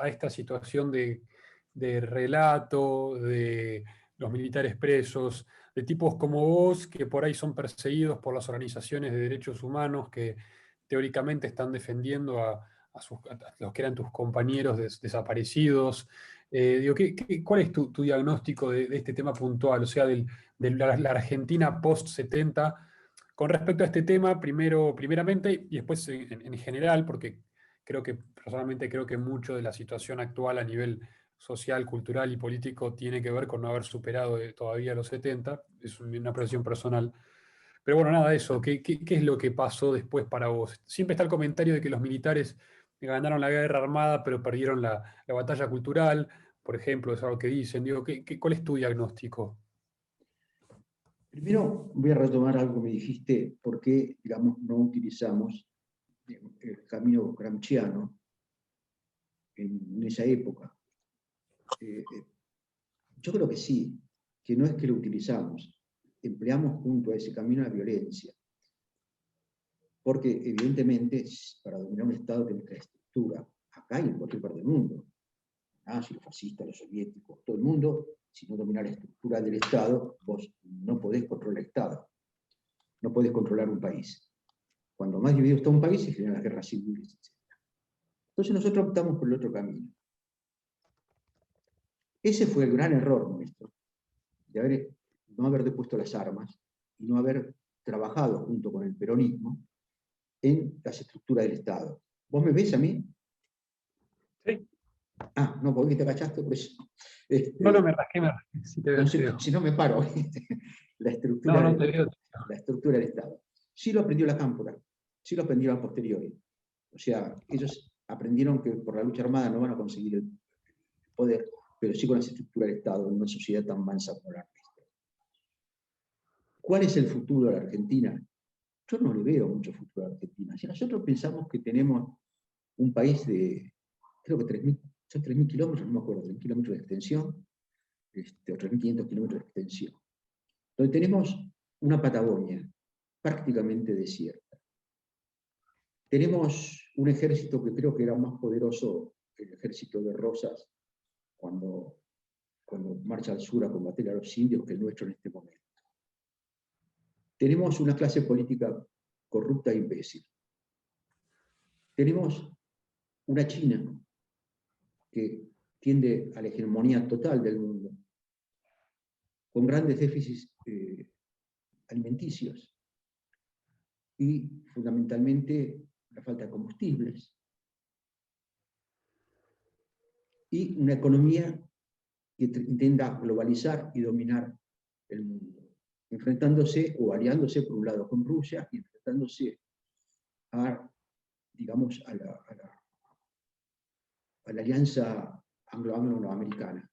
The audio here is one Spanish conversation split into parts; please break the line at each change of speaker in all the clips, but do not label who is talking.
a esta situación de relato, de los militares presos, de tipos como vos que por ahí son perseguidos por las organizaciones de derechos humanos que teóricamente están defendiendo a los que eran tus compañeros desaparecidos. Digo, ¿cuál es tu diagnóstico de este tema puntual? O sea, de la Argentina post-70 con respecto a este tema, primeramente, y después en general, porque personalmente creo que mucho de la situación actual a nivel social, cultural y político tiene que ver con no haber superado todavía los 70, es una apreciación personal. Pero bueno, nada, eso, ¿qué es lo que pasó después para vos? Siempre está el comentario de que los militares ganaron la guerra armada, pero perdieron la batalla cultural, por ejemplo, es algo que dicen. Digo, ¿cuál es tu diagnóstico?
Primero voy a retomar algo que me dijiste, por qué, digamos, no utilizamos el camino gramsciano en esa época. Yo creo que sí, que no es que lo utilizamos, empleamos junto a ese camino la violencia, porque evidentemente para dominar un Estado tiene que estructura, acá y en cualquier parte del mundo, los fascistas, los soviéticos, todo el mundo, si no domina la estructura del Estado, vos no podés controlar el Estado, no podés controlar un país. Cuando más dividido está un país, se generan las guerras civiles, etc. Entonces nosotros optamos por el otro camino. Ese fue el gran error nuestro, de no haber depuesto las armas y no haber trabajado junto con el peronismo en las estructuras del Estado. ¿Vos me ves a mí?
Sí.
Ah, no, porque te agachaste por eso.
No, me rasqué. Sí,
Entonces, si no me paro, la estructura,
no te veo.
la estructura del Estado. Sí lo aprendió la Cámpora, sí lo aprendió a posteriori. O sea, ellos aprendieron que por la lucha armada no van a conseguir el poder, pero sí con la estructura del Estado, en una sociedad tan mansa como la nuestra. ¿Cuál es el futuro de la Argentina? Yo no le veo mucho futuro a la Argentina. Si nosotros pensamos que tenemos un país de, creo que 3.000 kilómetros, no me acuerdo, 3.000 kilómetros de extensión, o 3.500 kilómetros de extensión, donde tenemos una Patagonia prácticamente desierta. Tenemos un ejército que creo que era más poderoso que el ejército de Rosas cuando marcha al sur a combatir a los indios que el nuestro en este momento. Tenemos una clase política corrupta e imbécil. Tenemos una China que tiende a la hegemonía total del mundo, con grandes déficits alimenticios y fundamentalmente la falta de combustibles y una economía que intenta globalizar y dominar el mundo, enfrentándose o aliándose por un lado con Rusia y enfrentándose a, digamos, a la alianza anglo-americana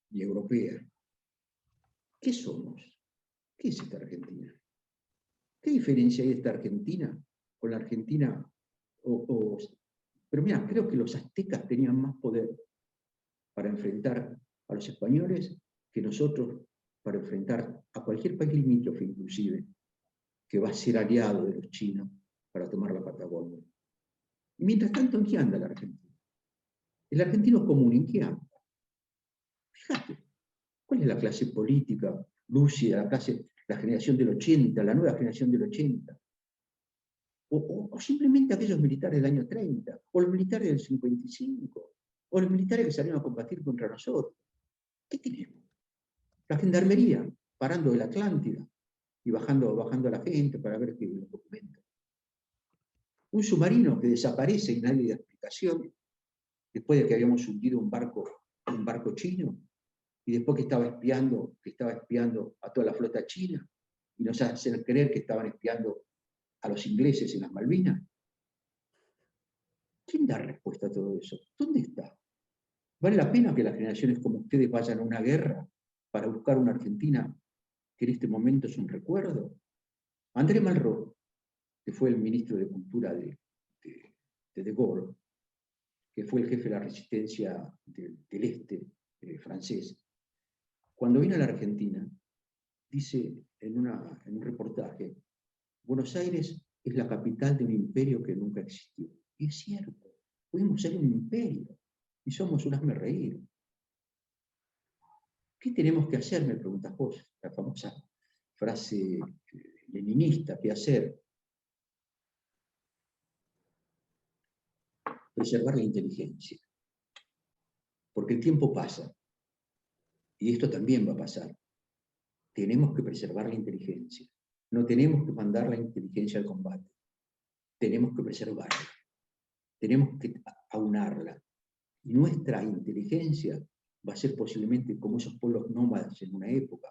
y europea. ¿Qué somos? ¿Qué es esta Argentina? ¿Qué diferencia hay de esta Argentina con la Argentina? Pero mira, creo que los aztecas tenían más poder para enfrentar a los españoles que nosotros para enfrentar a cualquier país limítrofe, inclusive, que va a ser aliado de los chinos para tomar la Patagonia. Y mientras tanto, ¿en qué anda la Argentina? El argentino común, ¿en qué anda? Fíjate, ¿cuál es la clase política lúcida, la generación del 80, la nueva generación del 80? O simplemente aquellos militares del año 30, o los militares del 55, o los militares que salieron a combatir contra nosotros. ¿Qué tenemos? La gendarmería, parando el Atlántida y bajando a la gente para ver qué los documentos. Un submarino que desaparece y nadie da explicación, después de que habíamos hundido un barco chino, y después que estaba espiando a toda la flota china, y nos hacen creer que estaban espiando a los ingleses en las Malvinas. ¿Quién da respuesta a todo eso? ¿Dónde está? ¿Vale la pena que las generaciones como ustedes vayan a una guerra para buscar una Argentina que en este momento es un recuerdo? André Malraux, que fue el ministro de Cultura de De Gaulle, que fue el jefe de la resistencia del este francés, cuando vino a la Argentina, dice en un reportaje, Buenos Aires es la capital de un imperio que nunca existió. Y es cierto, pudimos ser un imperio. y somos un hazmerreír. ¿Qué tenemos que hacer? Me preguntas vos, la famosa frase leninista, ¿qué hacer? Preservar la inteligencia. Porque el tiempo pasa, y esto también va a pasar. Tenemos que preservar la inteligencia. No tenemos que mandar la inteligencia al combate. Tenemos que preservarla. Tenemos que aunarla. Y nuestra inteligencia va a ser posiblemente como esos pueblos nómadas en una época,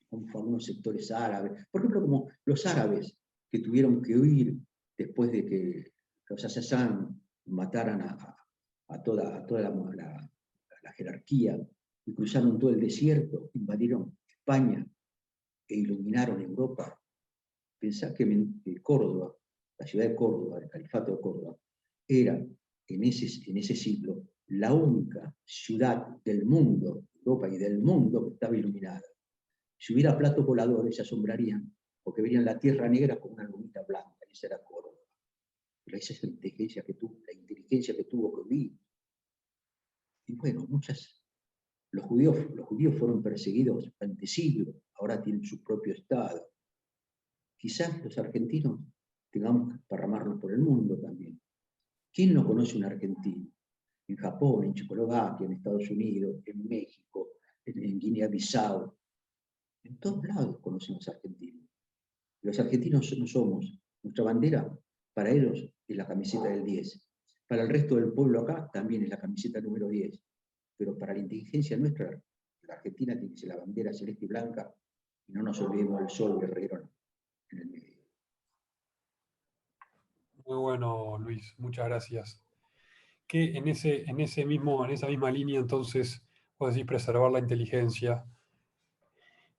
como algunos sectores árabes. Por ejemplo, como los árabes que tuvieron que huir después de que los asesán mataran a toda la jerarquía y cruzaron todo el desierto, invadieron España e iluminaron Europa. Pensá que Córdoba, la ciudad de Córdoba, el califato de Córdoba, era en ese siglo la única ciudad del mundo, Europa y del mundo, que estaba iluminada. Si hubiera platos voladores se asombrarían, porque verían la tierra negra con una lunita blanca, y esa era Córdoba. Pero esa es la inteligencia que tuvo que vivir. Y bueno, los judíos fueron perseguidos durante siglos, ahora tienen su propio Estado. Quizás los argentinos tengamos que esparramarnos por el mundo también. ¿Quién no conoce un argentino? En Japón, en Checoslovaquia, en Estados Unidos, en México, en Guinea-Bissau. En todos lados conocen los argentinos. Los argentinos no somos. Nuestra bandera, para ellos, es la camiseta del 10. Para el resto del pueblo acá, también es la camiseta número 10. Pero para la inteligencia nuestra, la Argentina tiene que ser la bandera celeste y blanca, y no nos olvidemos del sol guerrero en el medio.
Muy bueno, Luis, muchas gracias. Que en esa misma línea, entonces, vos decís preservar la inteligencia.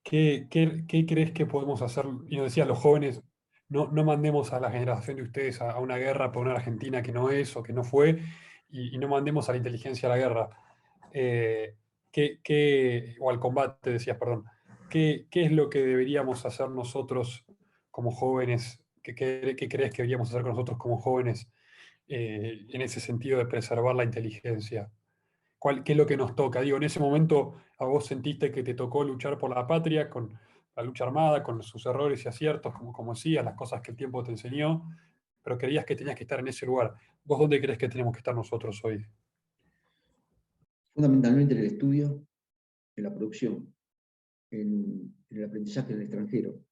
¿Qué crees que podemos hacer? Y nos decía, los jóvenes, no mandemos a la generación de ustedes a una guerra por una Argentina que no es o que no fue, y no mandemos a la inteligencia a la guerra. O al combate, decías, perdón. ¿Qué es lo que deberíamos hacer nosotros como jóvenes? ¿Qué crees que deberíamos hacer con nosotros como jóvenes en ese sentido de preservar la inteligencia? ¿Qué es lo que nos toca? Digo, en ese momento a vos sentiste que te tocó luchar por la patria, con la lucha armada, con sus errores y aciertos, como decías, las cosas que el tiempo te enseñó, pero creías que tenías que estar en ese lugar. ¿Vos dónde crees que tenemos que estar nosotros hoy?
Fundamentalmente en el estudio, en la producción, en el aprendizaje en el extranjero,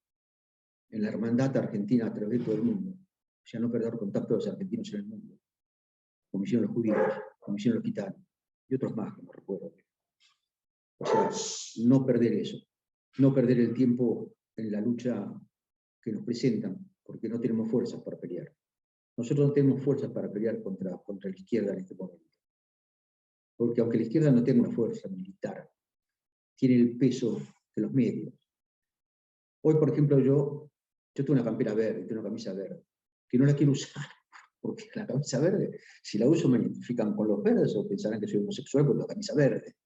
en la hermandad argentina a través de todo el mundo. O sea, no perder contacto de los argentinos en el mundo, como hicieron los judíos, como hicieron los gitanos, y otros más que no recuerdo. O sea, no perder eso, no perder el tiempo en la lucha que nos presentan, porque no tenemos fuerzas para pelear. Nosotros no tenemos fuerzas para pelear contra la izquierda en este momento. Porque aunque la izquierda no tenga una fuerza militar, tiene el peso de los medios. Hoy, por ejemplo, yo tengo una campera verde, tengo una camisa verde, que no la quiero usar, porque la camisa verde, si la uso me identifican con los verdes o pensarán que soy homosexual con la camisa verde.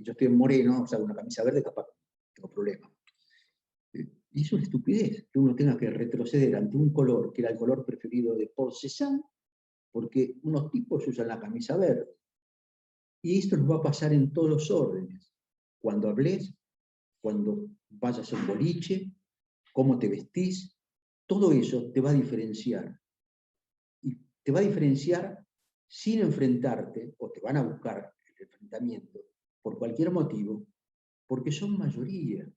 Yo estoy en moreno, o sea, una camisa verde, capaz tengo problemas. Y es una estupidez que uno tenga que retroceder ante un color que era el color preferido de Paul Cézanne, porque unos tipos usan la camisa verde. Y esto nos va a pasar en todos los órdenes. Cuando hables, cuando vayas a un boliche, cómo te vestís, todo eso te va a diferenciar. Y te va a diferenciar sin enfrentarte, o te van a buscar el enfrentamiento, por cualquier motivo, porque son mayoría.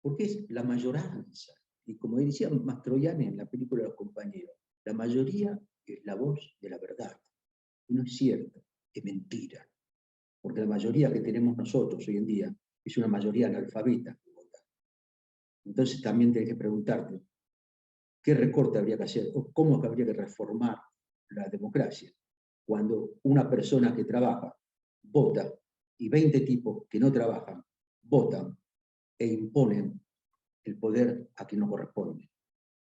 Porque es la mayoranza. Y como decía Mastroianni en la película Los Compañeros, la mayoría es la voz de la verdad. Y no es cierto, es mentira. Porque la mayoría que tenemos nosotros hoy en día es una mayoría analfabeta. Entonces también tienes que preguntarte, ¿qué recorte habría que hacer? ¿O cómo habría que reformar la democracia? Cuando una persona que trabaja vota y 20 tipos que no trabajan votan e imponen el poder a quien no corresponde.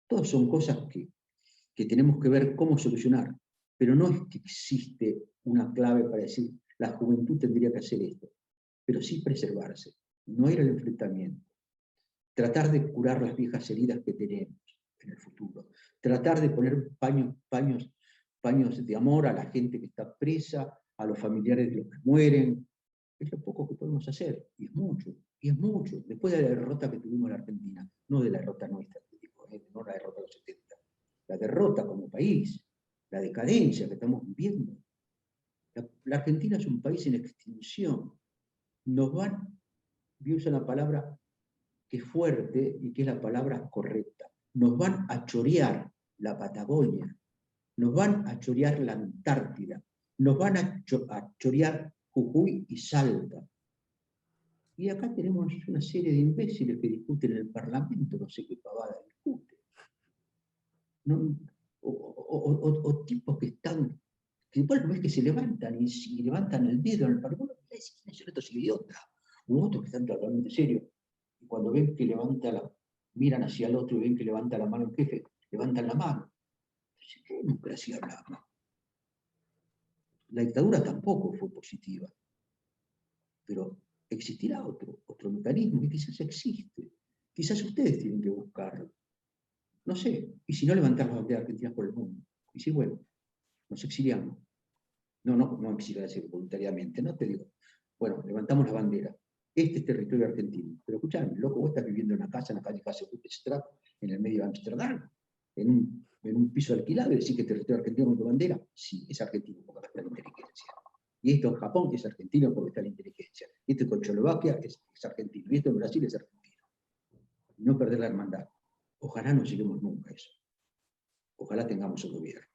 Todas son cosas que tenemos que ver cómo solucionar, pero no es que existe una clave para decir la juventud tendría que hacer esto, pero sí preservarse, no ir al enfrentamiento, tratar de curar las viejas heridas que tenemos en el futuro, tratar de poner paños paños de amor a la gente que está presa, a los familiares de los que mueren. Es lo poco que podemos hacer, y es mucho, y es mucho. Después de la derrota que tuvimos en la Argentina, no de la derrota nuestra, no la derrota de los 70, la derrota como país, la decadencia que estamos viviendo. La Argentina es un país en extinción. Nos van, yo uso una palabra que es fuerte y que es la palabra correcta, nos van a chorear la Patagonia, nos van a chorear la Antártida, nos van a chorear Jujuy y Salta. Y acá tenemos una serie de imbéciles que discuten en el Parlamento, no sé qué pavada discuten. ¿No? O tipos que están, que igual no es que se levantan y levantan el dedo en el Parlamento, ¿quiénes son estos idiotas? U otros que están totalmente serios. Y cuando ven que miran hacia el otro y ven que levanta la mano el jefe, levantan la mano. ¿Qué democracia hablamos? La dictadura tampoco fue positiva, pero existirá otro mecanismo que quizás existe. Quizás ustedes tienen que buscarlo. No sé. Y si no, levantar las banderas argentinas por el mundo. Y si, bueno, nos exiliamos. No exiliarse voluntariamente, no te digo. Bueno, levantamos la bandera. Este es territorio argentino. Pero escuchame, loco, vos estás viviendo en una casa en la calle Hasselhoff, en el medio de Amsterdam, en un piso alquilado, y decís que es territorio argentino con tu bandera. Sí, es argentino porque acá está la inteligencia. Y esto en Japón es argentino porque está la inteligencia. Y esto en Checoslovaquia es argentino. Y esto en Brasil es argentino. No perder la hermandad. Ojalá no lleguemos nunca a eso. Ojalá tengamos el gobierno.